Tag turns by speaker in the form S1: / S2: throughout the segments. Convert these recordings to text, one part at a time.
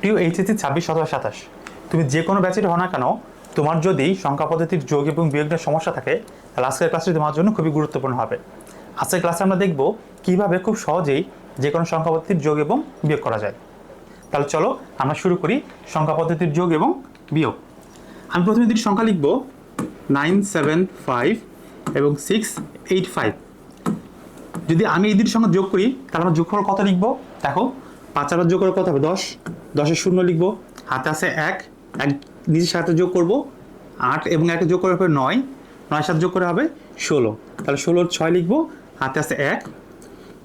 S1: প্রিয় এইচএসসি 26, 17, 27, তুমি যে কোনো ব্যাচের হও না কেন, তোমার যদি সংখ্যা পদ্ধতির যোগ এবং বিয়োগের সমস্যা থাকে, তাহলে আজকের ক্লাসটি তোমার জন্য খুবই গুরুত্বপূর্ণ হবে। আজকের ক্লাসে আমরা দেখব কীভাবে খুব সহজেই যে কোনো সংখ্যা পদ্ধতির যোগ এবং বিয়োগ করা যায়। তাহলে চলো আমরা শুরু করি সংখ্যা পদ্ধতির যোগ এবং বিয়োগ। আমি প্রথমে দুটি সংখ্যা লিখব 975 এবং 685। যদি আমি এই দুটি সংখ্যা যোগ করি তাহলে আমরা যোগফল কত লিখব? দেখো, 5 আর যোগ করে কত হবে? 10, 10-এর শূন্য লিখব, হাতে আছে 1, নিজের সাথে যোগ করব 8 এবং 1 যোগ করে হবে 9, 9 সাথে যোগ করে হবে 16। তাহলে 16-র 6 লিখব, হাতে আছে 1,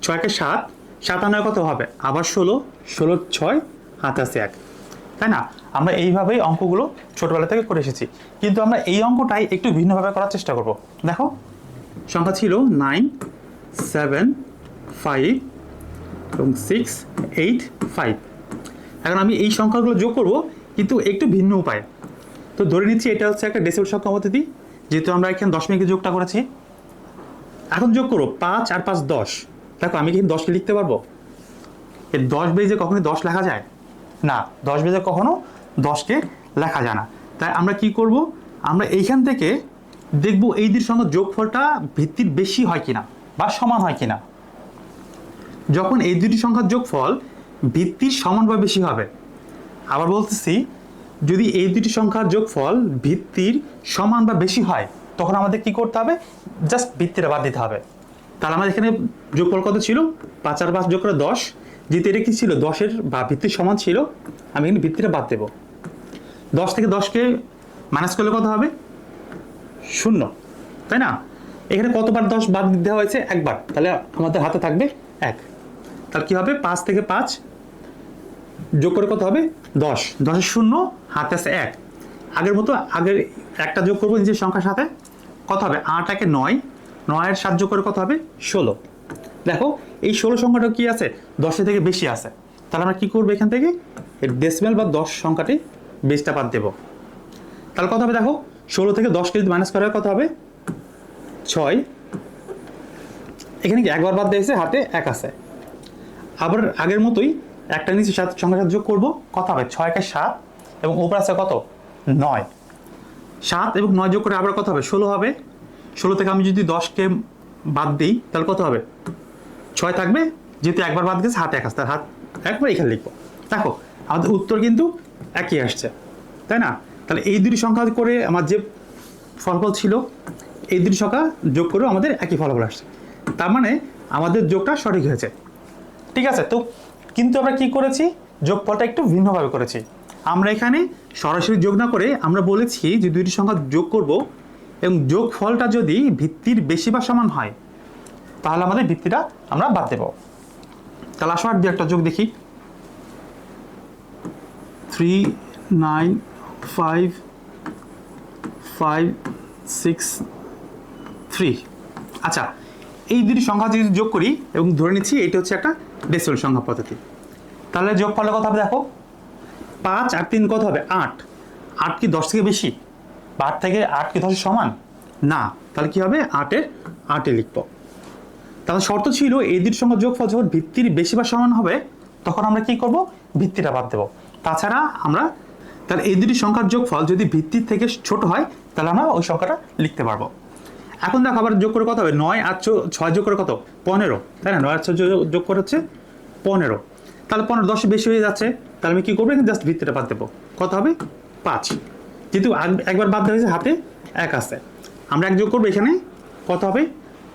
S1: 6-কে 7, 7 আর 9 কত হবে? আবার 16, 16-র 6, হাতে আছে 1। তাই না? আমরা এইভাবেই অঙ্কগুলো ছোটবেলা থেকে করে এসেছি, কিন্তু আমরা এই অঙ্কটাই একটু ভিন্নভাবে করার চেষ্টা করব। দেখো, সংখ্যা ছিল 9, 7, 5 এবং 6, 8, 5। এখন আমি এই সংখ্যাগুলো যোগ করব, কিন্তু একটু ভিন্ন উপায়। তো ধরে নিচ্ছি এটা হচ্ছে একটা ডেসিমাল সংখ্যা পদ্ধতি, যেহেতু আমরা এখানে দশমিকের যোগটা করেছি। এখন যোগ করো 5 আর 5 10। দেখো, আমি কিন্তু 10কে লিখতে পারবো? এর 10 বেজে কখনো 10 লেখা যায় না, 10 বেজে কখনো 10কে লেখা যায় না। তাই আমরা কি করব? আমরা এইখান থেকে দেখব এই দুটির সঙ্গে যোগফলটা ভিত্তির বেশি হয় কিনা বা সমান হয় কিনা। যখন এই দুটি সংখ্যার যোগফল ভিত্তির সমান বা বেশি হবে, আবার বলতেছি, যদি এই দুটি সংখ্যার যোগফল ভিত্তির সমান বা বেশি হয়, তখন আমাদের কি করতে হবে? জাস্ট ভিত্তিটা বাদ দিতে হবে। তাহলে আমাদের এখানে যোগফল কত ছিল? 5 আর 5 যোগ করে 10। যেহেতু এটা কি ছিল? 10-এর বা ভিত্তির সমান ছিল, আমি এখানে ভিত্তিটা বাদ দেব। 10 থেকে 10কে মাইনাস করলে কত হবে? 0, তাই না? এখানে কতবার 10 বাদ দেওয়া হয়েছে? একবার। তাহলে আমাদের হাতে থাকবে 1। তাহলে কি হবে? 5 থেকে 5 যোগ করে কত হবে? 10, 10-এর 0, হাতে আছে 1। আগের মতো আগের একটা যোগ করবো নিজের সংখ্যার সাথে, কত হবে? 8 একে 9, 9-এর 7 যোগ করে কত হবে? 16। দেখো, এই 16 সংখ্যাটা কি আছে? 10-এর থেকে বেশি আছে। তাহলে আমরা কি করবো? এখান থেকে এর ডেসিমাল বা 10 সংখ্যাটি বেসটা বাদ দেবো। তাহলে কত হবে? দেখো, 16 থেকে 10কে যদি মাইনাস করা হয় কত হবে? 6। এখানে কি একবার বাদ দিয়েছে, হাতে 1 আছে। আবার আগের মতোই একটা নিচে সংখ্যার সাথে যোগ করবো, কত হবে? 6-একে 7 এবং উপর আছে কত? 9। 7 এবং 9 যোগ করে আবার কত হবে? 16 হবে। 16 থেকে আমি যদি 10কে বাদ দিই তাহলে কত হবে? 6 থাকবে, যেহেতু একবার বাদ গেছে, হাতে 1 আছে, তার হাত একবার এখানে লিখবো। দেখো, আমাদের উত্তর কিন্তু একই আসছে, তাই না? তাহলে এই দুটি সংখ্যা করে আমার যে ফলাফল ছিল, এই দুটি সংখ্যা যোগ করেও আমাদের একই ফলাফল আসছে। তার মানে আমাদের যোগটা সঠিক হয়েছে। ঠিক আছে? তো কিন্তু আমরা কি করেছি? যোগফলটা একটু ভিন্নভাবে করেছি। আমরা এখানে সরাসরি যোগ না করে আমরা বলেছি যে দুইটি সংখ্যা যোগ করব, এবং যোগফলটা যদি ভিত্তির বেশি বা সমান হয়, তাহলে আমাদের ভিত্তিটা আমরা বাদ দেব। তাহলে আসো আর দু একটা যোগ দেখি। 3, 9, 5, 5, 6, 3। আচ্ছা, এই দুটি সংখ্যা যদি যোগ করি এবং ধরে নিচ্ছি এটা হচ্ছে একটা ডেসিমাল সংখ্যা পদ্ধতি, তাহলে যোগফলের কথা হবে। দেখো, 5 আর 3 কত হবে? 8। 8 কি 10 থেকে বেশি? বা 8 থেকে 8 কি 10-এর সমান? না। তাহলে কি হবে? 8-এ লিখবো। তাহলে শর্ত ছিল এই দুটি সংখ্যার যোগফল যখন ভিত্তির বেশি বা সমান হবে, তখন আমরা কি করব? ভিত্তিটা বাদ দেবো। তাছাড়া আমরা, তাহলে এই দুটি সংখ্যার যোগফল যদি ভিত্তির থেকে ছোট হয়, তাহলে আমরা ওই সংখ্যাটা লিখতে পারবো। এখন দেখো, আবার যোগ করে কত হবে? 9 আর 6 যোগ করে কত? 15, তাই না? 9 আর 6 যোগ করে হচ্ছে 15। তাহলে 15, 10 বেশি হয়ে যাচ্ছে। তাহলে আমি কি করবো? জাস্ট ভিত্তিটা বাদ দেবো। কত হবে? 5। যেহেতু একবার বাদ দেওয়া হয়েছে, হাতে 1 আছে, আমরা 1 যোগ করবো। এখানে কত হবে?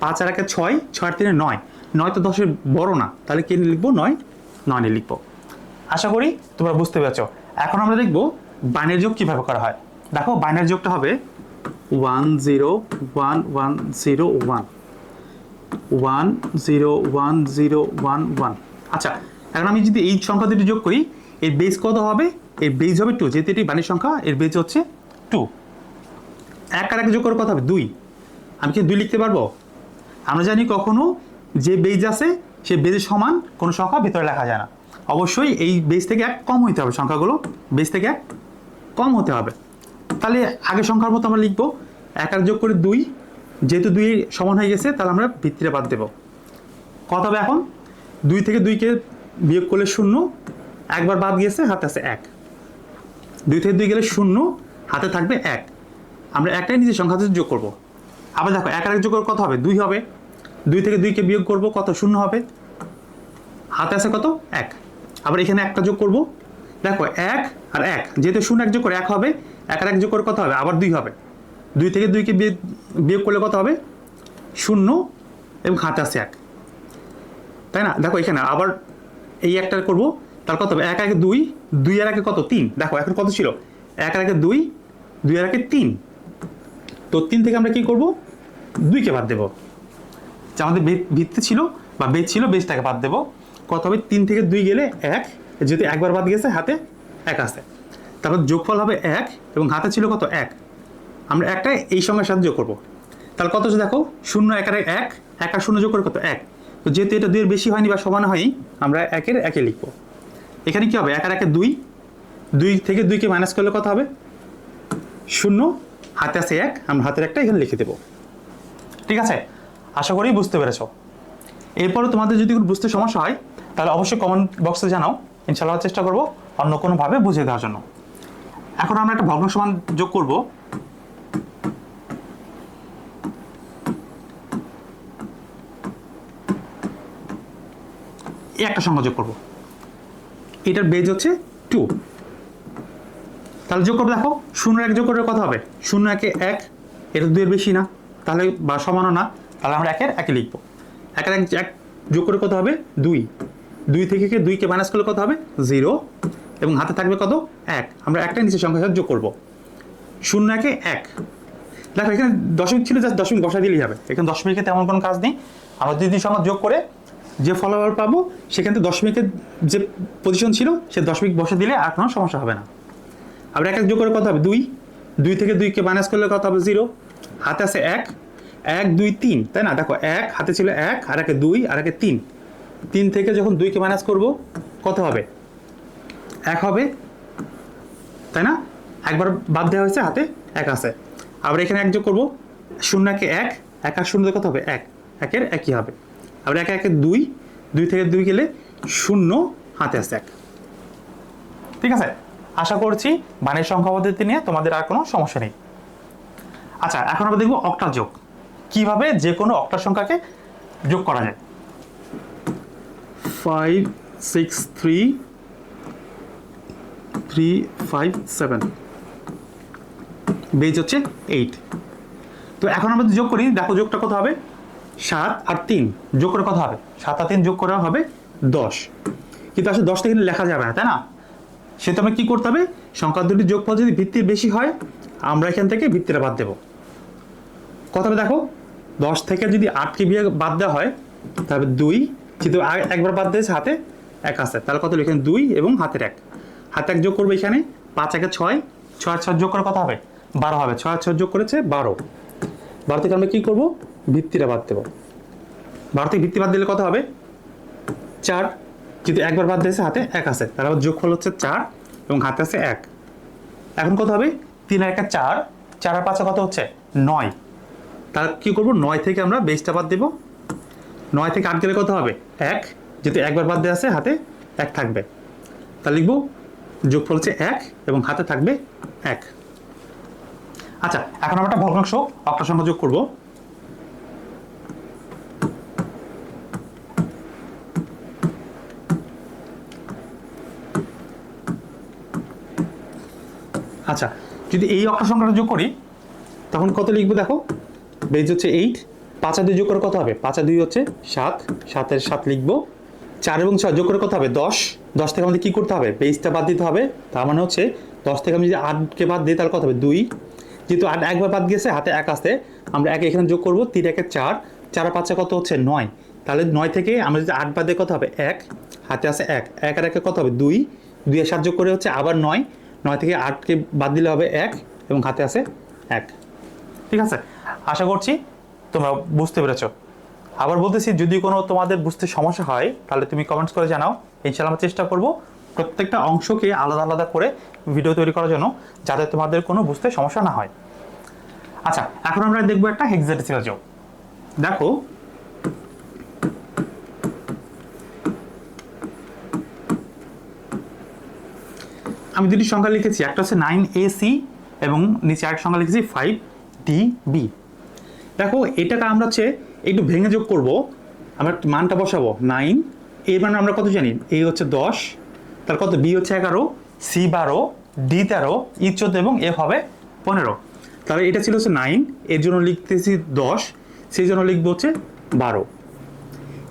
S1: 5 আর 1-এ 6, 6 আর 3-এ 9। 9 তো 10-এর বড় না, তাহলে কি লিখবো? 9 লিখবো। আশা করি তোমরা বুঝতে পেরেছো। এখন আমরা দেখবো বাইনারি যোগ কিভাবে করা হয়। দেখো, বাইনারি যোগটা হবে 1 0 1 1 0 1 1 0 1 0 1 1। আচ্ছা, এখন আমি যদি এই সংখ্যা দুটি যোগ করি, এর বেস কত হবে? এর বেস হবে 2, যেহেতু এটি বাইনারি সংখ্যা, এর বেস হচ্ছে 2। 1 আর 1 যোগ করে কত হবে? 2। আমি কি 2 লিখতে পারবো? আমরা জানি কখনো যে বেজ আছে সে বেজের সমান কোনো সংখ্যা ভিতরে লেখা যায় না। অবশ্যই এই বেজ থেকে 1 কম হতে হবে, সংখ্যাগুলো বেজ থেকে 1 কম হতে হবে। তাহলে আগের সংখ্যার মতো আমরা লিখবো 1 আর যোগ করে 2, যেহেতু 2 সমান হয়ে গেছে, তাহলে আমরা ভিত্তিটা বাদ দেবো। কত হবে এখন? 2 থেকে 2কে বিয়োগ করলে 0, একবার বাদ গিয়েছে, হাতে আছে 1, 2 থেকে 2 গেলে 0, হাতে থাকবে 1। আমরা একটাই নিজের সংখ্যা যোগ করব। আবার দেখো 1 আর 1 যোগ করে কত হবে? 2 হবে। 2 থেকে 2 কে বিয়োগ করব, কত? 0 হবে। হাতে আছে কত? 1। আবার এখানে একটা যোগ করব, দেখো 1 আর 1, যেহেতু 0 1 যোগ করে 1 হবে, 1 আর 1 যোগ করে কত হবে? আবার 2 হবে। 2 থেকে 2 কে বিয়োগ করলে কত হবে? 0, এবং হাতে আছে 1, তাই না? দেখো এখানে আবার এই একটা করব, তার কত হবে? 1 আর 1 2, 2 আর 1 কত? 3। দেখো এখন কত ছিল? 1 আর 1 2, 2 আর 1 3। তো 3 থেকে আমরা কি করব? 2 কে বাদ দেব। যে আমাদের ভিত্তি ছিল বা বেজ ছিল, বেজটাকে বাদ দেব। কত হবে? 3 থেকে 2 গেলে 1, যেহেতু একবার বাদ গেছে, হাতে 1 আছে। তারপর যোগফল হবে 1, এবং হাতে ছিল কত? 1। আমরা একটা এই সংখ্যার সাথে যোগ করব। তাহলে কত হচ্ছে দেখো? 0 1 আর 1, 1 আর 0 যোগ করে কত? 1। তো যেহেতু এটা 2 এর বেশি হয়নি বা সমান হয়নি, আমরা 1 এর 1 লিখব। এখানে কি হবে? 1 আর 1 2, 2 থেকে 2 কে মাইনাস করলে কত হবে? 0, হাতে আছে 1, আমরা হাতের একটা এখানে লিখে দেব। ঠিক আছে, আশা করি বুঝতে পেরেছো। এরপরে তোমাদের যদি বুঝতে সমস্যা হয়, তাহলে অবশ্যই কমেন্ট বক্সে জানাও, ইনশাআল্লাহ চেষ্টা করব অন্য কোনোভাবে বুঝিয়ে দেওয়ার জন্য। এখন আমরা একটা ভগ্ন সমান যোগ করব। এই একটা সংখ্যা যোগ করব, এটার বেজ হচ্ছে 2। তাহলে যোগ করবো, দেখো 0 1 যোগ করে কত হবে? 0 1 1, এটা 2 এর বেশি না, তাহলে বা সমানও না, তাহলে আমরা 1 এর 1 লিখবো। 1 আর 1 যোগ করে কত হবে? 2। 2 থেকে 2 কে মাইনাস করলে কত হবে? 0, এবং হাতে থাকবে কত? 1। আমরা একটা নিচের সংখ্যার সাথে যোগ করব। 0 1 1। দেখো এখানে দশমিক ছিল, জাস্ট দশমিক বসা দিলেই হবে। এখানে দশমিকের তেমন কোনো কাজ নেই। আমরা যদি সংখ্যা যোগ করে যে ফলাফল পাবো, সেখান থেকে দশমিকের যে পজিশন ছিল, সে দশমিক বসা দিলে আর কোনো সমস্যা হবে না। আবার 1 1 যোগ করে কত হবে? 2। 2 থেকে 2 কে মাইনাস করলে কত হবে? 0। হাতে আছে 1, 1 2 3, তাই না? দেখো 1 হাতে ছিল 1, আর 1 2, আর 1 3। 3 থেকে যখন 2 কে মাইনাস করব, কত হবে? 1 হবে, তাই না? একবার বাদ দেওয়া হয়েছে, হাতে 1 আছে। আবার এখানে 1 যোগ করব, 0 1 1, 1 আর 0 কত হবে? 1, 1 এর 1ই হবে। আবার 1 1 2, 2 থেকে 2 গেলে 0, হাতে আছে 1। ঠিক আছে, আশা করছি বানের সংখ্যা পদ্ধতি নিয়ে তোমাদের আর কোনো সমস্যা নেই। আচ্ছা, এখন আমরা দেখব অক্টাল যোগ, কিভাবে যে কোনো অক্টাল সংখ্যাকে যোগ করা যায়। 5 6 3 3 5 7, বেজ হচ্ছে 8। তো এখন আমরা যোগ করি, দেখো যোগটা কত হবে? 7 আর 3 যোগ করে কত হবে? 7 আর 3 যোগ করা হবে 10। কিন্তু আসলে 10টা কিন্তু লেখা যাবে না, তাই না? সেটা আমরা কি করতে হবে? সংখ্যা দুটির যোগফল যদি ভিত্তির বেশি হয়, আমরা এখান থেকে ভিত্তিটা বাদ দেব। কত হবে দেখো? 10 থেকে যদি 8কে বাদ দেওয়া হয়, তাহলে 2, যেহেতু একবার বাদ দিয়েছে, হাতে 1 আছে, তাহলে কত? এখানে 2 এবং হাতের 1। হাতে 1 যোগ করবো, এখানে 5 1 6, 6 6 যোগ করে কত হবে? 12 হবে। 6 6 যোগ করেছে 12। 12 থেকে আমরা কি করবো? ভিত্তিটা বাদ দেবো। 12 থেকে ভিত্তি বাদ দিলে কত হবে? 4, যেহেতু একবার বাদ দিয়েছে, হাতে 1 আছে, তাহলে আবার যোগফল হচ্ছে 4, এবং হাতে আছে 1। এখন কত হবে? 3 আর 1 4, 4 আর 5 কত হচ্ছে? 9। তাহলে কি করবো? 9 থেকে আমরা বেসটা বাদ দেবো। 9 থেকে 8 গেলে কত হবে? 1, যেহেতু একবার বাদ দেওয়া আছে, হাতে 1 থাকবে। তাহলে লিখবো যোগফল হচ্ছে 1, এবং হাতে থাকবে 1। আচ্ছা, এখন আমরা একটা ভগ্নাংশ অক্টাল সংখ্যা যোগ করবো। আচ্ছা, যদি এই অক্টাল সংখ্যাটা যোগ করি, তখন কত লিখবো? দেখো বেজ হচ্ছে 8, 5 আর 2 যোগ করে কত হবে? 5 আর 2 হচ্ছে 7, 7 এর 7 লিখবো। 4 এবং 6 যোগ করে কত হবে? 10। 10 থেকে আমাদের কি করতে হবে? বেজটা বাদ দিতে হবে। তার মানে হচ্ছে 10 থেকে আমি যদি 8কে বাদ দিই, তাহলে কত হবে? 2। যেহেতু 8 একবার বাদ গেছে, হাতে 1 আসতে, আমরা 1 এখানে যোগ করবো। 3 1 4, 4 আর 5 কত হচ্ছে? 9। তাহলে 9 থেকে আমরা যদি 8 বাদ দিয়ে কত হবে? 1, হাতে আছে 1, 1 আর 1 কত হবে? 2, 2 এর 7 যোগ করে হচ্ছে আবার 9, 9 থেকে 8কে বাদ দিলে হবে 1, এবং হাতে আছে 1। ঠিক আছে, আশা করছি তোমরা বুঝতে পেরেছো। আবার বলতেছি, যদি কোনো তোমাদের বুঝতে সমস্যা হয়, তাহলে তুমি কমেন্টস করে জানাও। ইনশাআল্লাহ আমরা চেষ্টা করব প্রত্যেকটা অংশকে আলাদা আলাদা করে ভিডিও তৈরি করার জন্য, যাতে তোমাদের কোনো বুঝতে সমস্যা না হয়। আচ্ছা, এখন আমরা দেখবো একটা হেক্সাডেসিমাল যোগ। দেখো আমি দুটি সংখ্যা লিখেছি, একটা হচ্ছে 9AC এবং নিচে আরেকটা সংখ্যা লিখেছি 5DB। দেখো এটাকে আমরা হচ্ছে একটু ভেঙে যোগ করব, আমরা মানটা বসাবো 9, এর মানে আমরা কত জানি, A হচ্ছে 10, তার কত, B হচ্ছে 11, C 12, D 13, E 14 এবং F হবে 15। তাহলে এটা ছিল হচ্ছে 9, এর জন্য লিখতেছি 10, সেই জন্য লিখবো হচ্ছে 12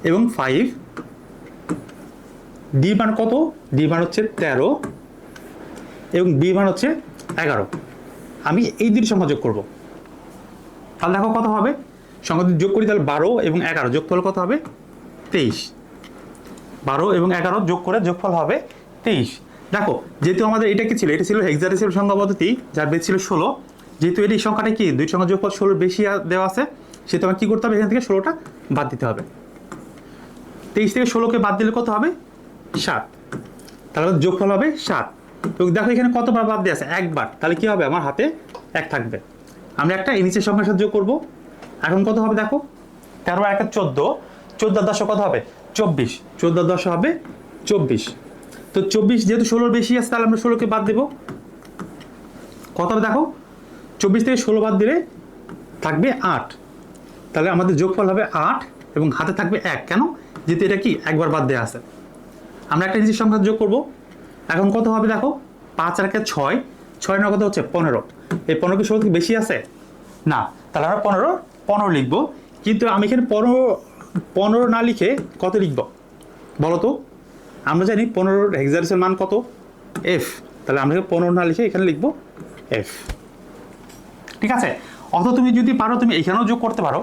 S1: এবং 5, D মান কত, D মান হচ্ছে 13 এবং B মান হচ্ছে 11। আমি এই দুটি সংখ্যা যোগ করব, তাহলে দেখো কত হবে, সংখ্যা যদি যোগ করি তাহলে 12 এবং 11 যোগফল কত হবে 23। 12 এবং 11 যোগ করে যোগফল হবে 23। দেখো যেহেতু আমাদের এটা কি ছিল, এটা ছিল হেক্সাডেসিমাল সংখ্যা পদ্ধতি, যার বেস ছিল 16। যেহেতু এই সংখ্যাটা কি দুই সংখ্যা যোগফল 16 বেশি দেওয়া আছে, সেহেতু আমার কি করতে হবে, এখান থেকে 16টা বাদ দিতে হবে। 23 থেকে 16কে বাদ দিলে কত হবে 7, তাহলে যোগফল হবে 7। তো দেখো এখানে কতবার বাদ দিয়ে আছে, একবার, তাহলে কি হবে আমার হাতে 1 থাকবে। আমরা একটা এই নিচের সংখ্যার সাথে যোগ করবো। এখন কত হবে দেখো, 13 আর 1 14, 14 10 কত হবে 24, 14 10 হবে 24। তো 24 যেহেতু 16 বেশি আছে, তাহলে আমরা 16কে বাদ দেবো, কত হবে দেখো, 24 থেকে 16 বাদ দিলে থাকবে 8, তাহলে আমাদের যোগফল হবে 8 এবং হাতে থাকবে 1। কেন, যেহেতু এটা কি একবার বাদ দেওয়া আছে। আমরা একটা নিচের সংখ্যা যোগ করব। এখন কত হবে দেখো, 5 আর 1 6, 6 না কত হচ্ছে 15। এই 15 কি 16 থেকে বেশি আছে না, তাহলে আমরা 15 লিখবো। কিন্তু আমি এখানে 15 না লিখে কত লিখব বলো তো, আমরা জানি 15 হেক্সাডেসিমাল মান কত, F, তাহলে আমরা 15 না লিখে এখানে লিখবো F। ঠিক আছে, অথবা তুমি যদি পারো তুমি এখানেও যোগ করতে পারো,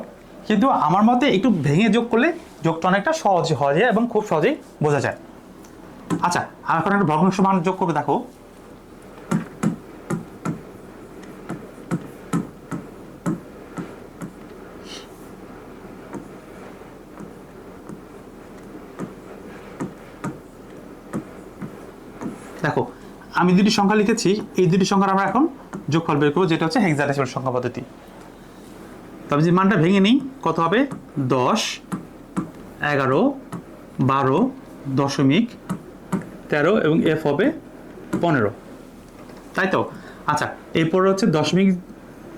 S1: কিন্তু আমার মতে একটু ভেঙে যোগ করলে যোগটা অনেকটা সহজ হয় এবং খুব সহজেই বোঝা যায়। আচ্ছা, এখন একটা ভগ্নাংশ মান যোগ করবে। দেখো দেখো আমি দুটি সংখ্যা লিখেছি, এই দুটি সংখ্যার আমরা এখন যোগফল বের করবো, যেটা হচ্ছে হেক্সাডেসিমাল সংখ্যা পদ্ধতি। তবে যে মানটা ভেঙে নিই, কত হবে 10, 11, 12, দশমিক 13 এবং F হবে 15, তাই তো। আচ্ছা, এরপরে হচ্ছে দশমিক,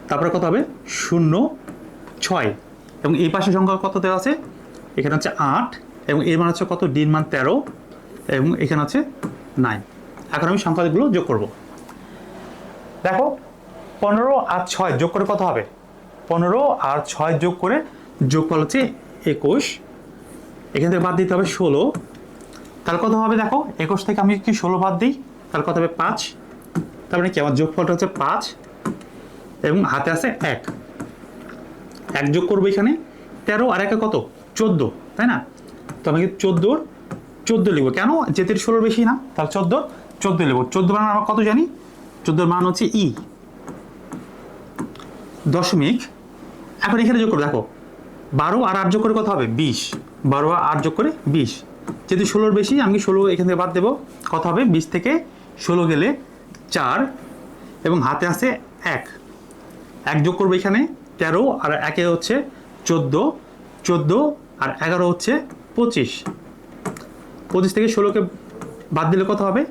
S1: তারপরে কত হবে 0, 6 এবং এই পাশে সংখ্যা কত দেওয়া আছে, এখানে হচ্ছে 8 এবং এর মান হচ্ছে কত, D মান 13 এবং এখানে হচ্ছে 9। এখন আমি সংখ্যাগুলো যোগ করব। দেখো 15 আর 6 যোগ করে কত হবে, 15 আর 6 যোগ করে যোগফল হচ্ছে 21। এখান থেকে বাদ দিতে হবে 16, তাহলে কত হবে দেখো, 21 থেকে আমি কি 16 বাদ দিই, তাহলে কত হবে 5। তার মানে কি আমার যোগফলটা হচ্ছে 5 এবং হাতে আছে 1 যোগ করবো এখানে, 13 আর 1 কত 14, তাই না। তো আমি 14 লিখবো, কেন, যেহেতু 16 বেশি না, তাহলে 14 লিখবো। 14 মান আমরা কত জানি, 14 মান হচ্ছে E দশমিক। এখন এখানে যোগ করবো, দেখো 12 আর 8 যোগ করে কত হবে 20, 12 আর 8 যোগ করে 20। যেহেতু 16 বেশি, আমি 16 এখান থেকে বাদ দেবো, কত হবে 20 থেকে 16 গেলে 4 এবং হাতে আছে 1 যোগ করবো এখানে, 13 আর 1 হচ্ছে 14, 14 আর 11 হচ্ছে 25। 25 থেকে 16কে বাদ দিলে কত হবে,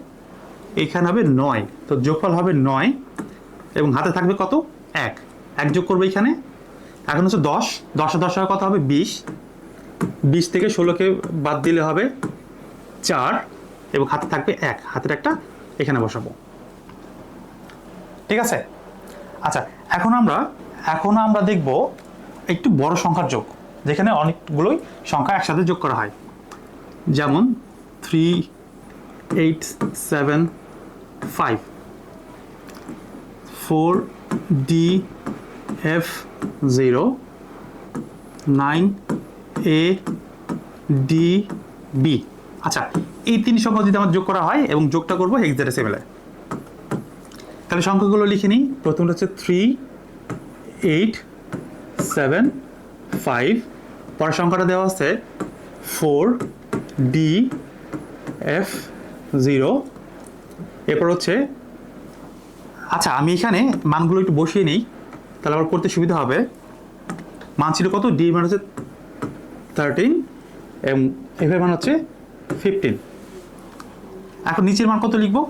S1: এখানে হবে 9, তো যোগফল হবে 9 এবং হাতে থাকবে কত 1 যোগ করবো এখানে। এখন হচ্ছে 10 আর 10 কত হবে 20 থেকে 16কে বাদ দিলে হবে 4 এবং হাতে থাকবে 1, হাতের একটা এখানে বসাবো। ঠিক আছে। আচ্ছা, এখন আমরা দেখব একটু বড় সংখ্যার যোগ, যেখানে অনেকগুলোই সংখ্যা একসাথে যোগ করা হয়, যেমন 3, 8, 7, 5, 4, D, F, 0, 9, A, D, B। আচ্ছা, এই তিন সংখ্যা যদি আমার যোগ করা হয় এবং যোগটা করবো হেক্সাডেসিমালে, তাহলে সংখ্যাগুলো লিখে নিই। প্রথমটা হচ্ছে 3, 8, 7, 5, পরের সংখ্যাটা দেওয়া আছে 4, D, F, 0। এরপর হচ্ছে, আচ্ছা আমি এখানে মানগুলো একটু বসিয়ে নিই, তাহলে আমার করতে সুবিধা হবে। মান ছিল কত, D মান হচ্ছে 13 এবং F এর মান হচ্ছে 15। এখন নিচের মান কত লিখবো,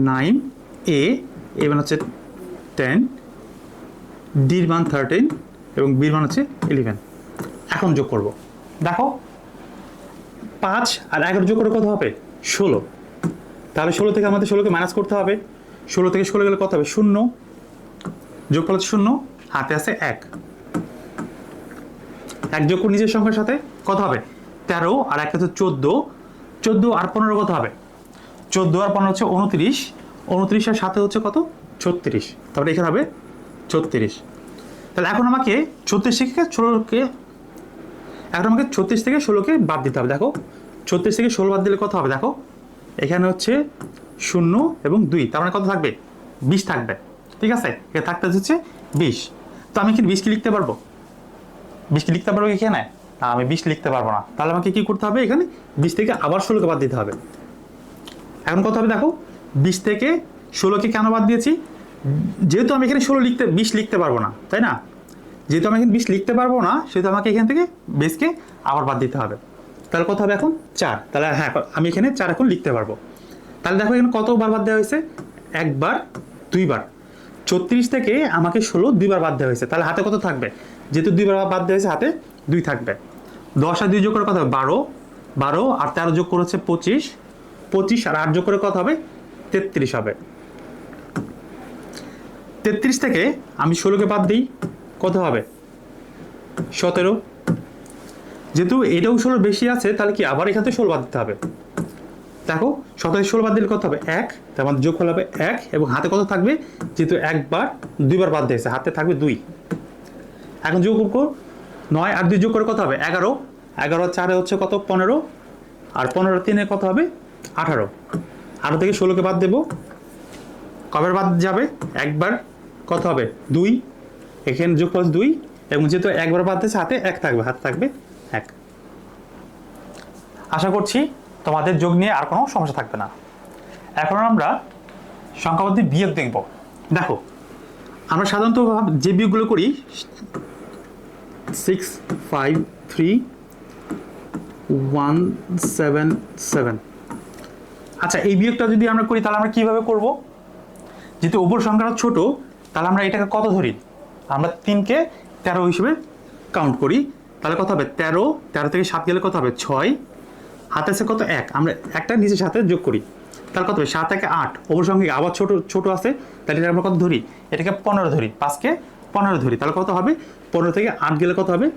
S1: 9, এ মান হচ্ছে 10, ডির মান 13 এবং বির মান হচ্ছে 11। এখন যোগ করব। দেখো 5 আর 11 যোগ করে কত হবে? 16। তাহলে 16 থেকে আমাদের 16কে মাইনাস করতে হবে। 16 থেকে 16 গেলে কত হবে? 0, যোগফল হচ্ছে 0, হাতে আছে 1। 1 যোগ করে নিজের সংখ্যার সাথে কত হবে? 13 আর 1 হচ্ছে 14, 14 আর 15 কত হবে? 14 আর 15 হচ্ছে 29, 29 আর সাথে হচ্ছে কত? 36। তারপরে এখানে হবে 36। তাহলে এখন আমাকে 36 থেকে 16কে বাদ দিতে হবে। দেখো 36 থেকে 16 বাদ দিলে কত হবে? দেখো এখানে হচ্ছে 0 এবং 2, তার মানে কত থাকবে? 20 থাকবে। ঠিক আছে, এখানে থাকতে হচ্ছে 20। তো আমি কি 20 কি লিখতে পারবো? 20 কি লিখতে পারবো এখানে? না, আমি 20 লিখতে পারবো না। তাহলে আমাকে কি করতে হবে? এখানে 20 থেকে আবার 16কে বাদ দিতে হবে। এখন কত হবে? দেখো 20 থেকে 16কে কেন বাদ দিয়েছি? যেহেতু আমি এখানে 20 লিখতে পারবো না, তাই না? যেহেতু আমি এখানে 20 লিখতে পারবো না, সেহেতু আমাকে এখান থেকে বেসকে আবার বাদ দিতে হবে। তাহলে কত হবে এখন? 4। তাহলে হ্যাঁ, আমি এখানে 4 এখন লিখতে পারবো। তাহলে দেখো এখানে কতবার বাদ দেওয়া হয়েছে? একবার, দুইবার। 34 থেকে আমাকে 16 দুইবার বাদ দেওয়া হয়েছে। তাহলে হাতে কত থাকবে? যেহেতু দুইবার বাদ দেওয়া হয়েছে, হাতে 2 থাকবে। 10 আর 2 যোগ করে কত হবে? 12, 12 আর 13 যোগ করে হচ্ছে 25, 25 আর 8 যোগ করে কত হবে? 33 হবে। 33 থেকে আমি 16কে বাদ দিই, কত হবে? 17। যেহেতু এটাও 16 বেশি আছে, তাহলে কি আবার এখান থেকে 16 বাদ দিতে হবে। দেখো 17 16 বাদ দিলে কত হবে? 1। তার মানে যোগফল হবে 1 এবং হাতে কত থাকবে? যেহেতু একবার দুইবার বাদ দিয়েছে, হাতে থাকবে 2। এখন যোগ করব, 9 আর 2 যোগ করে কত হবে? 11, 11 আর 4 হচ্ছে কত? 15, আর 15 আর 3 কত হবে? 18। 18 থেকে 16কে বাদ দেব, কবে বাদ যাবে? একবার, কত হবে? 2, এখানে যোগফল 2 এবং যেহেতু একবার বাদ দিয়েছে, হাতে 1 থাকবে, হাতে থাকবে 1। আশা করছি তোমাদের যোগ নিয়ে আর কোনো সমস্যা থাকবে না। এখন আমরা সংখ্যাপদ্ধতি বিয়োগ দেখব। দেখো আমরা সাধারণত যে বিয়োগগুলো করি 6, 5, 3, 1, 7, 7। আচ্ছা, এই বিয়োগটা যদি আমরা করি তাহলে আমরা কিভাবে করব? যেহেতু উপর সংখ্যাটা ছোট, তাহলে আমরা এটাকে কত ধরি? আমরা 3কে 13 হিসেবে কাউন্ট করি। তাহলে কত হবে? 13, 13 থেকে 7 গেলে কত হবে? 6, হাতে আছে কত? 1, আমরা একটা নিচের সাথে যোগ করি। তাহলে কত হবে? 7 থেকে 8, অপর সঙ্গে আবার ছোট আছে, তাহলে এটা আমরা কত ধরি? এটাকে 15 ধরি, 5কে 15 ধরি। তাহলে কত হবে? 15 থেকে 8 গেলে কত হবে?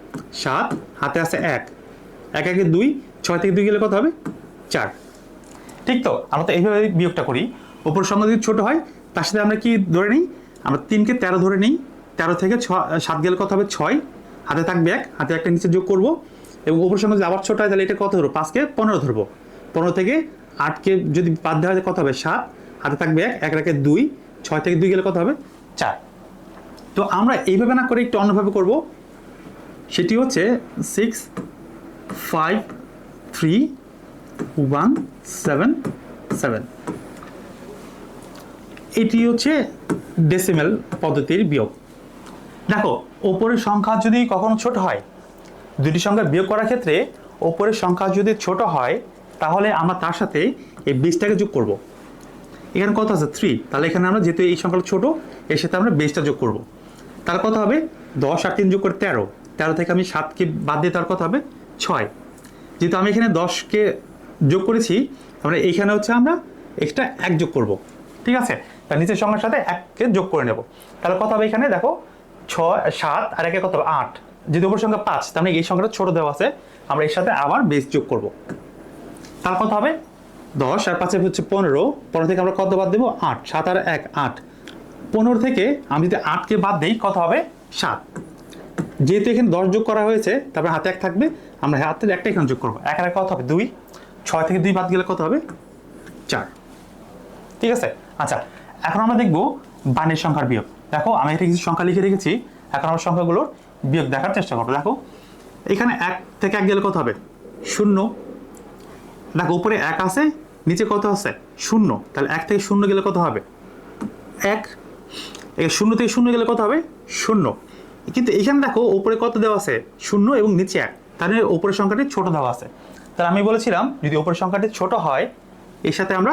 S1: 7, হাতে আছে 1, 1 একে 2, 6 থেকে 2 গেলে কত হবে? 4। ঠিক তো? আমরা তো এইভাবে বিয়োগটা করি। অপর সঙ্গে যদি ছোট হয়, তার সাথে আমরা কি ধরে নিই? আমরা 3কে 13 ধরে নিই। 13 থেকে 7 গেলে কত হবে? 6, হাতে থাকবে 1, হাতে একটা নিচে যোগ করব এবং অপর সঙ্গে যদি আবার ছোট হয়, তাহলে এটা কত ধরবো? 5কে 15 ধরবো। 15 থেকে 8কে যদি বাদ দেওয়া হয়, কত হবে? 7, হাতে থাকবে 1, 1 রেখে 2, 6 থেকে 2 গেলে কত হবে? 4। তো আমরা এইভাবে না করে একটু অন্যভাবে করব। সেটি হচ্ছে 6, 5, 3, 1, 7, 7। এটি হচ্ছে ডেসিমেল পদ্ধতির বিয়োগ। দেখো ওপরের সংখ্যা যদি কখনো ছোট হয়, দুটি সংখ্যা বিয়োগ করার ক্ষেত্রে ওপরের সংখ্যা যদি ছোট হয়, তাহলে আমরা তার সাথে এই 20টাকে যোগ করব। এখানে কত আছে? 3। তাহলে এখানে আমরা যেহেতু এই সংখ্যাটা ছোট, এর সাথে আমরা 20টা যোগ করব। তাহলে কত হবে? 10 আর 3 যোগ করে 13, 13 থেকে আমি 7কে বাদ দিয়ে তার কত হবে? 6। যেহেতু আমি এখানে 10কে যোগ করেছি, তাহলে এইখানে হচ্ছে আমরা এক্সট্রা 1 যোগ করব। ঠিক আছে, তার নিচের সংখ্যার সাথে 1কে যোগ করে নেব। তাহলে কত হবে? এখানে দেখো 6, 7 আর 1 কত হবে? 8। যেহেতু উপর সংখ্যা 5, তার মানে এই সংখ্যাটা ছোট দেওয়া আছে, আমরা এর সাথে আবার বেস যোগ করব। তার কত হবে? 10 আর 5 হচ্ছে 15, 15 থেকে আমরা কত বাদ দেবো? 8, 7 আর 1 8। 15 থেকে আমি যদি 8কে বাদ দিই, কত হবে? 7। যেহেতু এখানে 10 যোগ করা হয়েছে, তারপরে হাতে 1 থাকবে, আমরা হাতে একটা এখানে যোগ করবো। 1 আর কত হবে? 2, 6 থেকে 2 বাদ গেলে কত হবে? 4। ঠিক আছে। আচ্ছা, এখন আমরা দেখবো বানের সংখ্যার বিয়োগ। দেখো আমি এখানে কিছু সংখ্যা লিখে রেখেছি, এখন আমরা সংখ্যাগুলোর বিয়োগ দেখার চেষ্টা করবো। দেখো এখানে 1 থেকে 1 গেলে কত হবে? 0। দেখো উপরে 1 আছে, নিচে কত আছে? 0। তাহলে 1 থেকে 0 গেলে কত হবে? 1। 0 থেকে 0 গেলে কত হবে? 0। কিন্তু এখানে দেখো উপরে কত দেওয়া আছে? 0 এবং নিচে 1, তাহলে উপরের সংখ্যাটি ছোট দেওয়া আছে। তাহলে আমি বলেছিলাম যদি উপরের সংখ্যাটি ছোট হয়, এর সাথে আমরা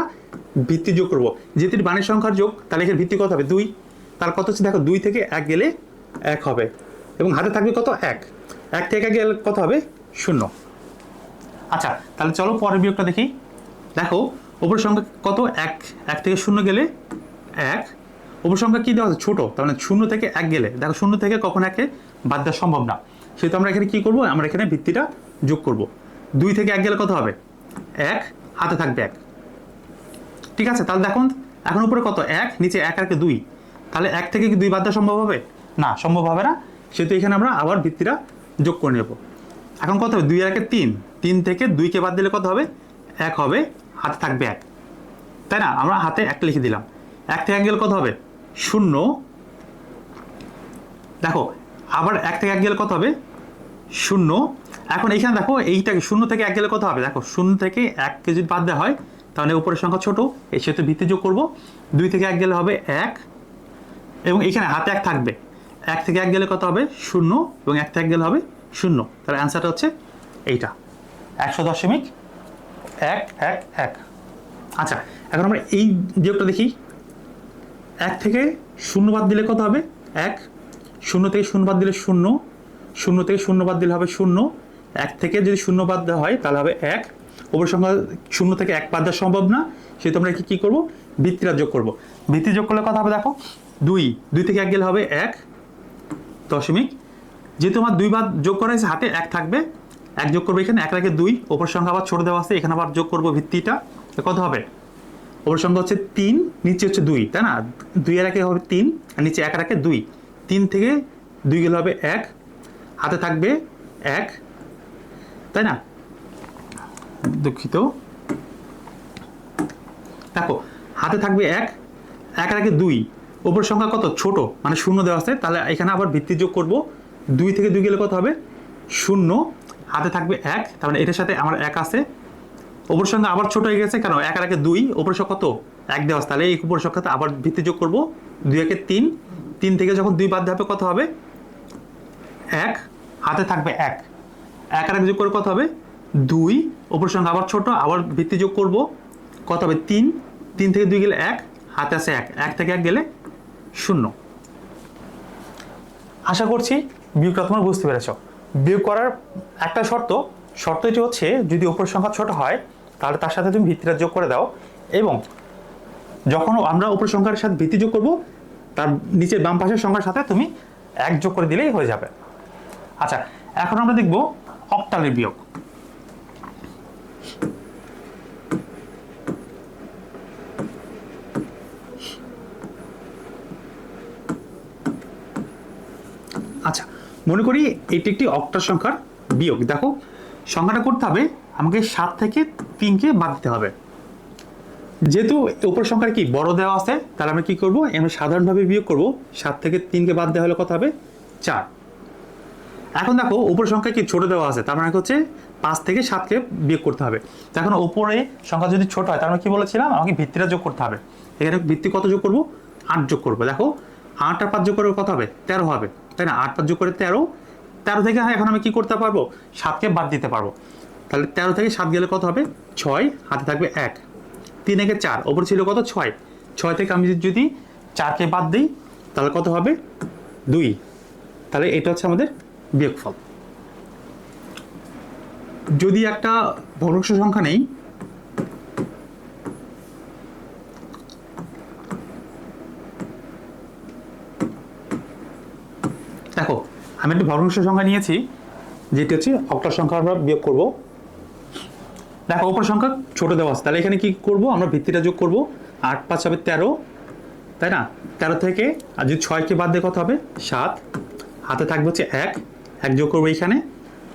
S1: ভিত্তি যোগ করবো, যেহেতু বানের সংখ্যার যোগ, তাহলে এখানে ভিত্তি কত হবে 2, তার কত হচ্ছে দেখো 2 থেকে 1 গেলে 1 হবে, এবং হাতে থাকবে কত 1, 1 থেকে 1 গেলে কত হবে 0। আচ্ছা তাহলে চলো পরের বিয়োগটা দেখি। দেখো উপরের সংখ্যা কত 1, 1 থেকে 0 গেলে 1, উপর সংখ্যা কী দেওয়া আছে ছোটো, তার মানে 0 থেকে 1 গেলে, দেখো 0 থেকে কখন 1-এ বাদ দেওয়া সম্ভব না, সেহেতু আমরা এখানে কী করবো, আমরা এখানে ভিত্তিটা যোগ করব। 2 থেকে 1 গেলে কত হবে 1, হাতে থাকবে 1। ঠিক আছে, তাহলে দেখুন এখন উপরে কত 1, নিচে 1 আর 2, তাহলে 1 থেকে কি 2 বাদ দেওয়া সম্ভব হবে না, সম্ভব হবে না, সেহেতু এখানে আমরা আবার ভিত্তিটা যোগ করে নেব। এখন কত হবে 2 আর 3, 3 থেকে 2কে বাদ দিলে কত হবে 1 হবে, হাতে থাকবে 1, তাই না, আমরা হাতে 1 লিখে দিলাম। 1 থেকে 1 গেলে কত হবে 0, দেখো আবার 1 থেকে 1 গেলে কত হবে 0। এখন এইখানে দেখো এইটাকে 0 থেকে 1 গেলে কত হবে, দেখো 0 থেকে 1কে যদি বাদ দেওয়া হয় তাহলে উপরের সংখ্যা ছোট, এই সাথে ভিত্তি যোগ করব, 2 থেকে 1 গেলে হবে 1, এবং এখানে হাতে 1 থাকবে, 1 থেকে 1 গেলে কত হবে 0, এবং 1 থেকে 1 গেলে হবে 0, তাহলে অ্যান্সারটা হচ্ছে এইটা 100.111। আচ্ছা এখন আমরা এই বিয়োগটা দেখি। 1 থেকে 0 বাদ দিলে কত হবে 1, 0 থেকে 0 বাদ দিলে 0, 0 থেকে 0 বাদ দিলে হবে 0, 1 থেকে যদি 0 বাদ দেওয়া হয় তাহলে হবে 1, উপর সংখ্যা 0 থেকে 1 বাদ দেওয়া সম্ভব না, সেহেতু আমরা কী করবো ভিত্তিটা যোগ করব। ভিত্তি যোগ করলে কথা হবে দেখো 2 থেকে 1 গেলে হবে 1 দশমিক, যেহেতু আমার 2 বাদ যোগ করা হয়েছে হাতে 1 থাকবে, 1 যোগ করবো এখানে 1 আর 2, উপর সংখ্যা আবার ছোট দেওয়া আছে, এখানে আবার যোগ করবো ভিত্তিটা, কত হবে উপর সংখ্যা হচ্ছে 3, নিচে হচ্ছে 2, তাই না, 2 আর 1 হবে 3, আর নিচে 1 আর 2, 3 থেকে 2 গেলে হবে 1, হাতে থাকবে 1, তাই না, দুঃখিত, দেখো হাতে থাকবে 1, 1 আর 2, উপর সংখ্যা কত ছোট মানে 0 দেওয়া আছে, তাহলে এখানে আবার ভিত্তি যোগ করব, 2 থেকে 2 গেলে কত হবে 0, হাতে থাকবে 1, তার মানে এটার সাথে আমার 1 আছে, উপর সংখ্যা আবার ছোট হয়ে গেছে, কারণ 1 আর 2, উপর সংখ্যা কত 1 দেওয়া আছে, তাহলে এই উপর সংখ্যাতে আবার ভিত্তি যোগ করব, 2 একে 3, 3 থেকে যখন 2 বাদ দেওয়া হবে কত হবে 1, হাতে থাকবে 1, 1 আর 1 যোগ করে কত হবে 2, উপর সংখ্যা আবার ছোট, আবার ভিত্তি যোগ করব, কত হবে 3, 3 থেকে 2 গেলে 1, হাতে আছে 1, 1 থেকে 1 গেলে 0। আশা করছি বিয়োগটা তোমরা বুঝতে পেরেছ। বিয়োগ করার একটা শর্তটি হচ্ছে যদি উপর সংখ্যা ছোট হয় তাহলে তার সাথে তুমি ভিত্তিটা যোগ করে দাও, এবং যখন আমরা উপর সংখ্যার সাথে ভিত্তি যোগ করব তার নিচের বাম পাশের সংখ্যার সাথে তুমি 1 যোগ করে দিলেই হয়ে যাবে। আচ্ছা এখন আমরা দেখব অক্টালের বিয়োগ। আচ্ছা মনে করি এটি একটি অক্টাল সংখ্যার বিয়োগ। দেখো সংখ্যাটা করতে হবে আমাকে 7 থেকে 3কে বাদ দিতে হবে, যেহেতু উপর সংখ্যার কি বড় দেওয়া আছে তাহলে আমরা কি করব, আমরা সাধারণভাবে বিয়োগ করব, 7 থেকে 3কে বাদ দেওয়া হলে কত হবে 4। এখন দেখো উপর সংখ্যা কি ছোট দেওয়া আছে, তার মানে হচ্ছে 5 থেকে 7কে বিয়োগ করতে হবে। তো এখন উপরে সংখ্যা যদি ছোট হয় তার মানে কি বলেছিলাম আমাকে ভিত্তিটা যোগ করতে হবে, এখানে ভিত্তি কত যোগ করব 8 যোগ করবো। দেখো 8 আর 5 যোগ করে কত হবে 13 হবে, তাই না, 8 5 যোগ করে 13, 13 থেকে এখন আমি কি করতে পারবো 7কে বাদ দিতে পারবো, তাহলে 13 থেকে 7 গেলে কত হবে 6, হাতে থাকবে 1, 3 একে 4, ওপর ছিল কত 6, 6 থেকে আমি যদি 4কে বাদ দিই তাহলে কত হবে 2, তাহলে এটা হচ্ছে আমাদের বিয়োগফল। যদি একটা ভগ্নাংশ সংখ্যা নেই, দেখো আমি একটা ভগ্নাংশ সংখ্যা নিয়েছি যেটি হচ্ছে অক্টাল সংখ্যা আমরা বিয়োগ করব। দেখো উপর সংখ্যা ছোট দেওয়া আছে, তাহলে এখানে কি করব আমরা ভিত্তিটা যোগ করব, 8 5 হবে 13, তাই না, 13 থেকে আর যদি 6কে বাদ দিয়ে কত হবে 7, হাতে থাকবে হচ্ছে 1 যোগ করবো এইখানে।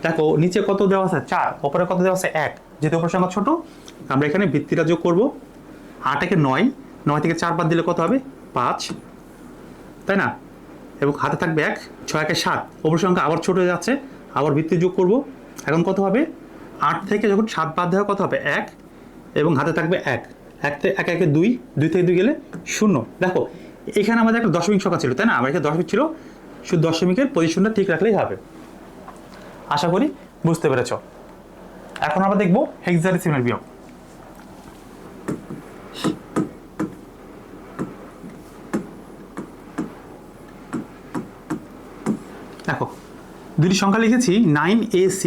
S1: দেখো নিচে কত দেওয়া আছে 4, ওপরে কত দেওয়া আছে 1, যেহেতু উপর সংখ্যা ছোট আমরা এখানে ভিত্তিটা যোগ করব, 8 একে 9, 9 থেকে 4 বাদ দিলে কত হবে 5, তাই না, এবং হাতে থাকবে 1, 6 একে 7, ওপর সংখ্যা আবার ছোট হয়ে যাচ্ছে, আবার ভিত্তি যোগ করব, এখন কত হবে 8 থেকে যখন 7 বাদ দেওয়া কত হবে 1, এবং হাতে থাকবে 1, 1 থেকে 1 একে 2, 2 থেকে 2 গেলে 0। দেখো এখানে আমাদের একটা দশমিক সংখ্যা ছিল, তাই না, আমার এখানে দশমিক ছিল, শুধু দশমিকের পজিশনটা ঠিক রাখলেই হবে। আশা করি বুঝতে পেরেছ। এখন আমরা দেখব হেক্সাডেসিমাল বিয়োগ। দেখো দুটি সংখ্যা লিখেছি 9AC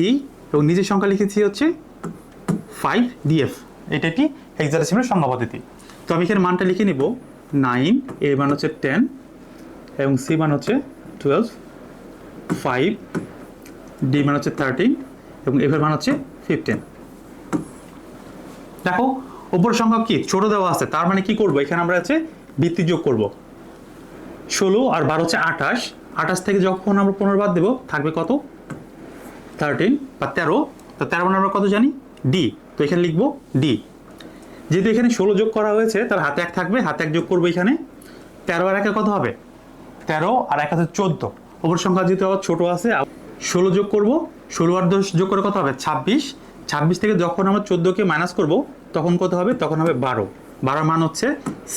S1: এবং নিজের সংখ্যা লিখেছি হচ্ছে 5DF। এটা একটি হেক্সাডেসিমাল সংখ্যা পদ্ধতি। তো আমি এখানে মানটা লিখে নিব 9, এর মান হচ্ছে 10 এবং সি মান হচ্ছে 12, 5 ডি মান হচ্ছে 13 এবং এফ এর মান হচ্ছে 15। দেখো উপর সংখ্যা কি ছোট দেওয়া আছে, তার মানে কি করব, এখানে আমরা হচ্ছে বৃত্তি যোগ করব। 16 আর 12 হচ্ছে 28, 28 থেকে যখন আমরা 15 বাদ দেবো থাকবে কত 13 বা 13। তো 13 মানে আমরা কত জানি ডি, তো এখানে লিখবো ডি। যেহেতু এখানে 16 যোগ করা হয়েছে তার হাতে 1 থাকবে, হাতে 1 যোগ করবো। এখানে 13 আর 1 কত হবে 13 আর 1 হচ্ছে 14। উপর সংখ্যা যেহেতু আবার ছোট আছে 16 যোগ করব, 16 আর 10 যোগ করে কত হবে 26। 26 থেকে যখন আমরা 14কে মাইনাস করব তখন কত হবে, তখন হবে 12। 12 মান হচ্ছে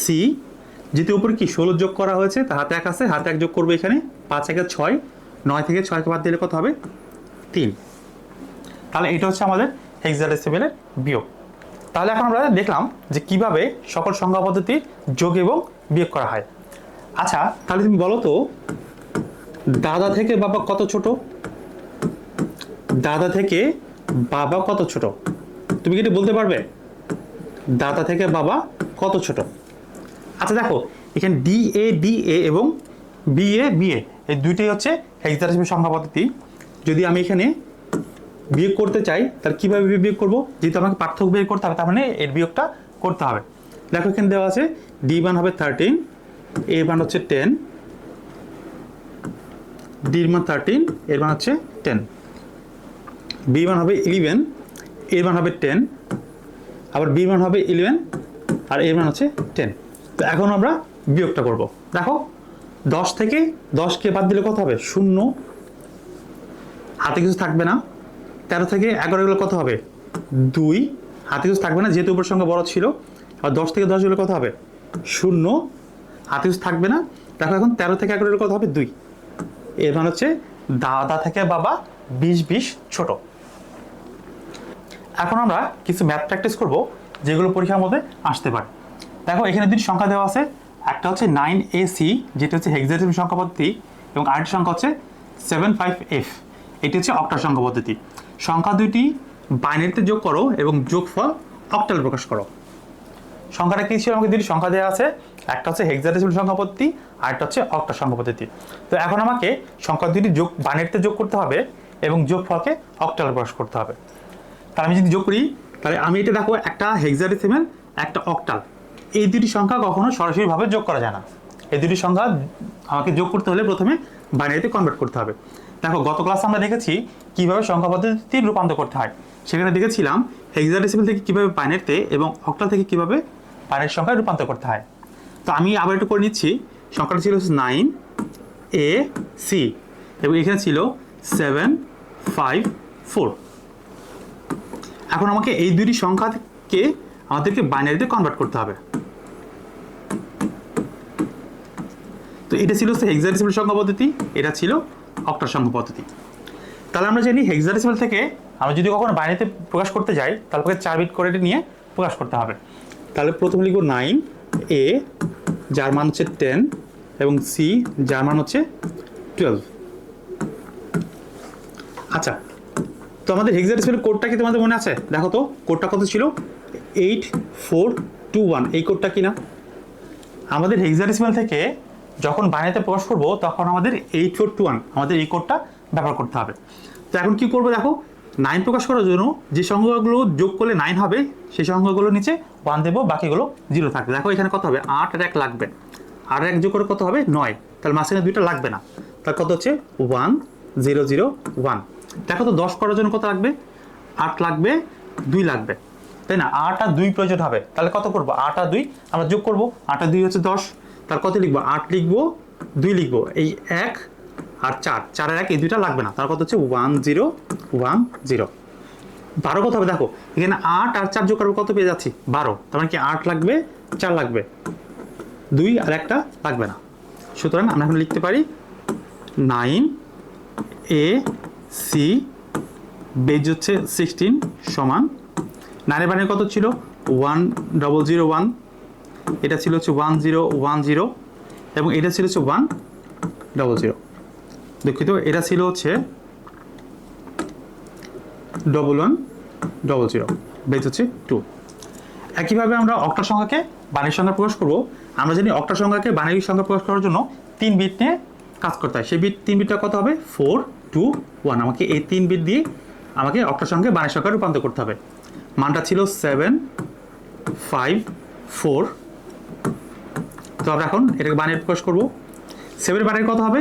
S1: সি। যেহেতু উপরে কি 16 যোগ করা হয়েছে তার হাতে 1 আছে, হাতে 1 যোগ করবো। এখানে 5 1 6, 9 থেকে 6কে বাদ দিলে কত হবে 3। তাহলে এটা হচ্ছে আমাদের হেক্সাডেসিমালের বিয়োগ। তাহলে এখন আমরা দেখলাম যে কিভাবে সকল সংখ্যা পদ্ধতির যোগ এবং বিয়োগ করা হয়। আচ্ছা তাহলে তুমি বলো তো দাদা থেকে বাবা কত ছোট? দাদা থেকে বাবা কত ছোট? তুমি কি এটা বলতে পারবে দাদা থেকে বাবা কত ছোট? আচ্ছা দেখো এখানে ডি এ এবং বি এ এই দুইটাই হচ্ছে হেক্সাডেসিমাল সংখ্যা পদ্ধতি। যদি আমি এখানে বিয়োগ করতে চাই তাহলে কীভাবে বিয়োগ করব? যেহেতু আমাকে পার্থক্য বের করতে হবে তার মানে এর বিয়োগটা করতে হবে। দেখো এখানে দেওয়া আছে ডি মান হবে 13, এর মান হচ্ছে 10, ডির মান 13, এর মান হচ্ছে 10, বি মান হবে 11, এর মান হবে 10, আবার বি মান হবে 11 আর এর মান হচ্ছে 10। তো এখন আমরা বিয়োগটা করব। দেখো 10 থেকে 10কে বাদ দিলে কত হবে 0, হাতে কিছু থাকবে না। 13 থেকে 11 গেলে কত হবে 2, হাতে কিছু থাকবে না যেহেতু উপর সংখ্যা বড় ছিল। আর 10 থেকে 10 গেলে কত হবে 0, হাতে কিছু থাকবে না। দেখো এখন 13 থেকে 11 গেলে কত হবে 2। এর মানে হচ্ছে দাদা থেকে বাবা 20 ছোট। এখন আমরা কিছু ম্যাথ প্র্যাকটিস করব যেগুলো পরীক্ষার মধ্যে আসতে পারে। দেখো এখানে দুটি সংখ্যা দেওয়া আছে, একটা হচ্ছে 9AC যেটা হচ্ছে হেক্সাডেসিমাল সংখ্যা পদ্ধতি এবং আরেকটি সংখ্যা হচ্ছে 75F, এটি হচ্ছে অক্টাল সংখ্যা পদ্ধতি। সংখ্যা দুইটি বাইনারিতে যোগ করো এবং যোগফল অক্টাল প্রকাশ করো। সংখ্যাটা কি ছিল, আমাকে দুটি সংখ্যা দেওয়া আছে, একটা হচ্ছে হেক্সাডেসিমাল সংখ্যা পদ্ধতি আর একটা হচ্ছে অক্টাল সংখ্যা পদ্ধতি। তো এখন আমাকে সংখ্যা দুটি যোগ বাইনারিতে যোগ করতে হবে এবং যোগফলকে অক্টাল প্রকাশ করতে হবে। তাহলে আমি যদি যোগ করি তাহলে আমি এটা দেখো একটা হেক্সাডেসিমাল একটা অক্টাল, এই দুটি সংখ্যা কখনো সরাসরিভাবে যোগ করা যায় না। এই দুটি সংখ্যা আমাকে যোগ করতে হলে প্রথমে বাইনারিতে কনভার্ট করতে হবে। দেখো গত ক্লাসে আমরা দেখেছি কিভাবে সংখ্যা পদ্ধতি রূপান্তর করতে হয়, সেখানে দেখেছিলাম হেক্সাডেসিমাল থেকে কিভাবে বাইনারিতে এবং অক্টাল থেকে কিভাবে বাইনারি সংখ্যায় রূপান্তর করতে হয়। তো আমি আবার একটু করে নিচ্ছি। সংখ্যাটা ছিল 9AC এবং এখানে ছিল 754। এখন আমাকে এই দুটি সংখ্যাকে আমাদেরকে বাইনারিতে কনভার্ট করতে হবে। তো এটা ছিল হেক্সাডেসিমাল সংখ্যা পদ্ধতি, এটা ছিল অক্টাল সংখ্যা পদ্ধতি। তাহলে আমরা জানি হেক্সাডেসিমাল থেকে আমরা যদি কখনো বাইনারিতে প্রকাশ করতে যাই তাহলে 4 বিট করে নিয়ে প্রকাশ করতে হবে। তাহলে প্রথমে লিখব 9A যার মান হচ্ছে 10 এবং সি যার মান হচ্ছে 12। আচ্ছা তো আমাদের হেক্সাডেসিমাল কোডটা কি তোমাদের মনে আছে? দেখো তো কোডটা কত ছিল 8421, এই কোডটা কি না? আমাদের হেক্সাডেসিমাল থেকে যখন বাইনারিতে প্রকাশ করব তখন আমাদের 8421 আমাদের এই কোডটা ব্যবহার করতে হবে। তো এখন কি করব, দেখো 9 প্রকাশ করার জন্য যে সংখ্যাগুলো যোগ করলে 9 হবে সেই সংখ্যাগুলো নিচে 1 দেবো, বাকিগুলো 0 থাকবে। দেখো এখানে কত হবে 8 আর 1 লাগবে, আর 1 যোগ করে কত হবে 9, তাহলে মাঝখানে 2টা লাগবে না, তার কত হচ্ছে 1001। দেখো তো 10 করার জন্য কত লাগবে 8 লাগবে, 2 লাগবে, তাই না? 8 আর 2 প্রয়োজন হবে, তাহলে কত করব 8 আর 2 আমরা যোগ করব, 8 আর 2 হচ্ছে 10, তার কত লিখবো 8 লিখবো 2 লিখবো, এই 1 আর 4, 4 আর 1 এই 2টা লাগবে না, তার কত হচ্ছে 1010। 12 কত হবে দেখো এখানে 8 আর 4 যোগ করবো কত পেয়ে যাচ্ছি 12, তার মানে কি 8 লাগবে 4 লাগবে, 2 আর 1টা লাগবে না। সুতরাং আমরা এখন লিখতে পারি 9AC বেজ হচ্ছে 16 সমান 9 এর বানিয়ে কত ছিল 1001, এটা ছিল হচ্ছে 1010 এবং এটা ছিল হচ্ছে 100। দুঃখিত, এটা ছিল হচ্ছে 1100 বেজ হচ্ছে 2। একইভাবে আমরা অক্টাল সংখ্যাকে বাইনারি সংখ্যা প্রকাশ করব। আমরা জানি অক্টাল সংখ্যাকে বাইনারি সংখ্যা প্রকাশ করার জন্য 3 বিট নিয়ে কাজ করতে হয়। সেই 3 বিটটা কত হবে? 4 2 1। আমাকে এই 3 বিট দিয়ে আমাকে অক্টাল সংখ্যাকে বাইনারি সংখ্যায় রূপান্তর করতে হবে। মানটা ছিল 7 5 4। তো আমরা এখন এটাকে বাইনারি প্রকাশ করব। 7 এর বাইনারি কত হবে?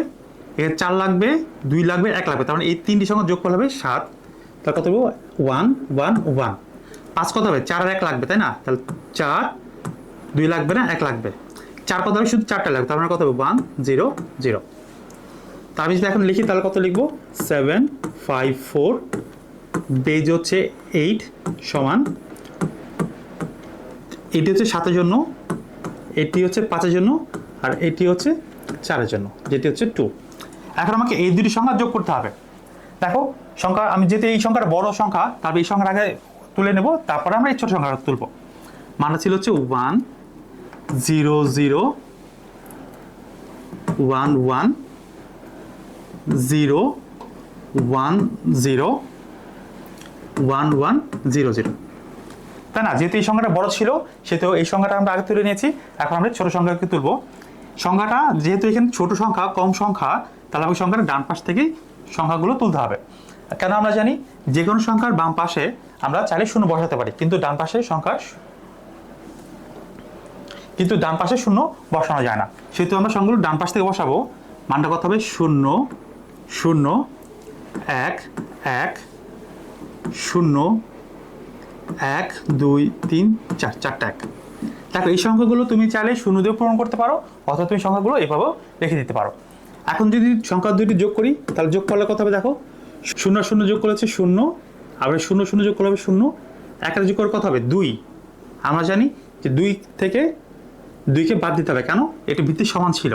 S1: এর 4 লাগবে, 2 লাগবে, 1 লাগবে। তার মানে এই 3টি সংখ্যা যোগফল হবে 7। তাহলে কত হবে? 1 1 1। 5 কত হবে? 4 আর 1 লাগবে, তাই না? তাহলে 4, 2 লাগবে না, 1 লাগবে। 4 কত হবে? শুধু 4টা লাগবে। তার মানে কত হবে? 1 0 0। তা আমি যদি এখন লিখি তাহলে কত লিখবো? 7 5 4 বেজ হচ্ছে 8 সমান, এটি হচ্ছে 7 এর জন্য, এটি হচ্ছে 5 এর জন্য, আর এটি হচ্ছে 4 এর জন্য, যেটি হচ্ছে 2। এখন আমাকে এই দুটি সংখ্যা যোগ করতে হবে। দেখো সংখ্যা, আমি যেহেতু এই সংখ্যাটা বড় সংখ্যা, তারপর এই সংখ্যার আগে তুলে নেব, তারপরে আমরা এই ছোট সংখ্যাটা তুলব। মানটা ছিল হচ্ছে 1 0 0 1 1 0 1 0 1 1 0 0, তাই না? যেহেতু এই সংখ্যাটা বড় ছিল সেহেতু এই সংখ্যাটা আমরা আগে তুলে নিয়েছি। এখন আমরা ছোট সংখ্যাকে তুলব। সংখ্যাটা যেহেতু এখানে ছোট সংখ্যা, কম সংখ্যা, তাহলে আমাকে সংখ্যাটা ডান পাশ থেকেই সংখ্যাগুলো তুলতে হবে। কেন? আমরা জানি যে কোনো সংখ্যার বাম পাশে আমরা চাইলে শূন্য বসাতে পারি, কিন্তু ডান পাশে শূন্য বসানো যায় না। সেহেতু আমরা সংখ্যাগুলো ডান পাশ থেকে বসাবো। মানটা কত হবে? 0 0 1 1 0 1 2 3 4, 4টা 1। দেখো এই সংখ্যাগুলো তুমি চাইলে শূন্য দিয়ে পূরণ করতে পারো, অথবা তুমি সংখ্যাগুলো এভাবেও রেখে দিতে পারো। এখন যদি সংখ্যা দুইটি যোগ করি তাহলে যোগ করলে কত হবে? দেখো 0 0 যোগ করলে হচ্ছে 0, আবার 0 0 যোগ করলে হবে 0, 1 যোগ করলে কত হবে? 2। আমরা জানি যে 2 থেকে 2কে বাদ দিতে হবে। কেন? এটি ভিত্তি সমান ছিল।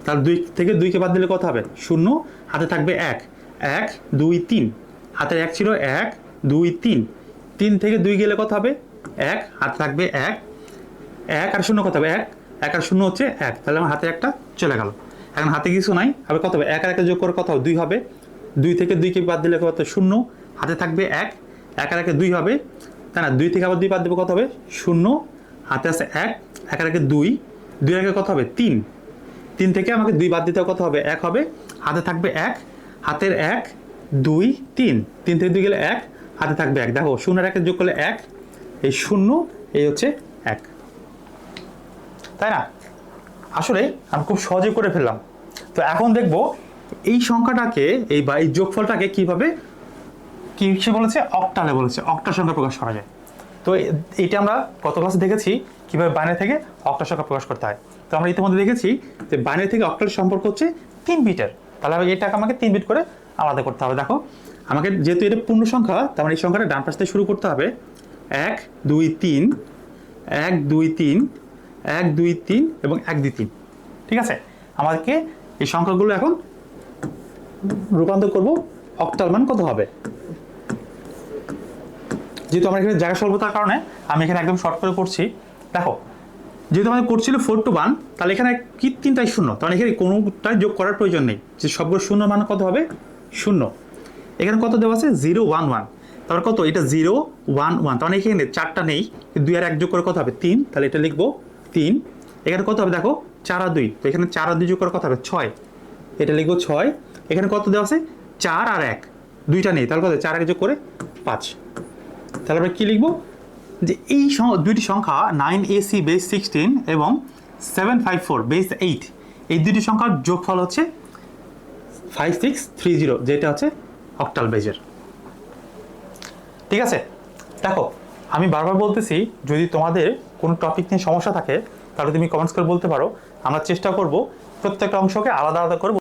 S1: তাহলে 2 থেকে 2কে বাদ দিলে কত হবে? 0, হাতে থাকবে 1 1 2 3, হাতে 1 ছিল 1 2 3, 3 থেকে 2 গেলে কত হবে? 1, হাতে থাকবে 1 1 আর 0 কত হবে? 1 1 আর 0 হচ্ছে 1। তাহলে আমার হাতে একটা চলে গেল। এখন হাতে কিছু নাই, আবার কত হবে? 1 আর 1 যোগ করে কত হবে? 2 হবে। 2 থেকে 2কে বাদ দিলে কত? 0, হাতে থাকবে 1 1 আর 1 2 হবে, তাই না? 2 থেকে আবার 2 বাদ দেবো, কত হবে? 0, হাতে আছে 1 1 আর 1 2, 2 আর 1 কত হবে? 3, 3 থেকে আমাকে 2 বাদ দিতে কত হবে? 1 হবে, হাতে থাকবে 1, হাতের 1 2 3, 3 থেকে 2 গেলে 1, হাতে থাকবে 1। দেখো 0 আর 1 যোগ করলে 1, এই 0 এই হচ্ছে 1, তাই না? আসলে আমি খুব সহজে করে ফেললাম। তো এখন দেখব এই সংখ্যাটাকে, এই যোগফলটাকে কিভাবে সে বলেছে অক্টালে বলেছে, অক্টাল সংখ্যা প্রকাশ করা যায়। তো এইটা আমরা গত ক্লাসে দেখেছি কিভাবে বাইনারি থেকে অক্টাল সংখ্যা প্রকাশ করতে হয়। তো আমরা ইতিমধ্যে দেখেছি যে বাইনারি থেকে অক্টাল সম্পর্ক হচ্ছে 3 বিটের। তাহলে এটাকে আমাকে 3 বিট করে আলাদা করতে হবে। দেখো আমাকে যেহেতু এটা পূর্ণ সংখ্যা, তার মানে এই সংখ্যাটা ডান পাশ থেকে শুরু করতে হবে। 1 2 3 1 2 3 1 2 3 এবং 1 2 3। ঠিক আছে, আমাদেরকে এই সংখ্যাগুলো এখন রূপান্তর করব। অক্টাল মান কত হবে? যেহেতু আমার এখানে জায়গা স্বল্পতার কারণে আমি এখানে একদম শর্ট করে করছি। দেখো যেহেতু আমাদের করছিল 4 to 1, তাহলে এখানে কি 3টাই শূন্য, তাহলে এখানে কোনোটাই যোগ করার প্রয়োজন নেই। যে সবগুলো শূন্য মান কত হবে? 0। এখানে কত দেওয়া আছে? 0 1 1, তারপর কত? এটা 0 1 1, তাহলে এখানে 4টা নেই, 2 আর 1 যোগ করে কত হবে? 3, তাহলে এটা লিখবো 3। এখানে কত হবে? দেখো 4 আর 2, তো এখানে 4 আর 2 যোগ করে কত হবে? 6, এটা লিখবো 6। এখানে কত দেওয়া আছে? 4 আর 1, 2টা নেই, তাহলে কত? 4 আর 1 যোগ করে 5। তাহলে আমরা কী লিখবো? যে এই দুইটি সংখ্যা 9AC বেস 16 এবং 754 বেস 8, এই দুটি সংখ্যার যোগফল হচ্ছে 5630, যেটা হচ্ছে অক্টাল বেজের। ঠিক আছে, দেখো আমি বারবার বলতেছি, যদি তোমাদের কোনো টপিক নিয়ে সমস্যা থাকে তাহলে তুমি কমেন্টস করে বলতে পারো। আমরা চেষ্টা করব প্রত্যেকটা অংশকে আলাদা আলাদা করে